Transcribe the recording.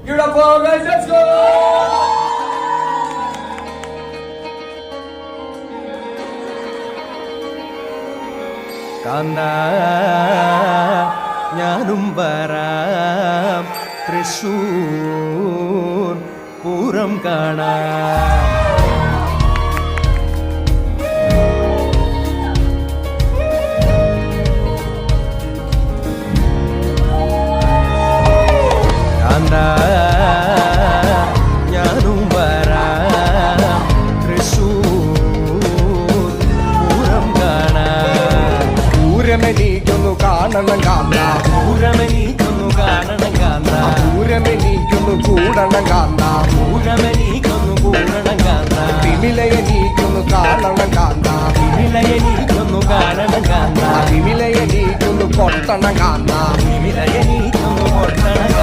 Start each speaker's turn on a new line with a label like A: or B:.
A: ഇവിടെ പോകാൻ
B: കാന്ത ഞാനും വരാം തൃശൂർ പൂരം കാണാം. കാന്ത ഞാനും വരാം തൃശൂർ പൂരം കാണാം.
A: പൂരമെനിക്കൊന്നു കാണണം കാന്ത,
B: പൂരമെനിക്കൊന്നു കാണണം കാന്ത,
A: പൂരമെനിക്കൊന്നു കൂടണം കാന്ത,
B: പൂരമെനിക്കൊന്നു കൂടണം കാന്ത,
A: വിമിലയെനിക്കൊന്നു കാണണം കാന്ത,
B: വിമിലയെനിക്കൊന്നു കാണണം കാന്ത,
A: വിമിലയെനിക്കൊന്നു കൊട്ടണം കാന്ത,
B: വിമിലയെനിക്കൊന്നു കൊട്ടണം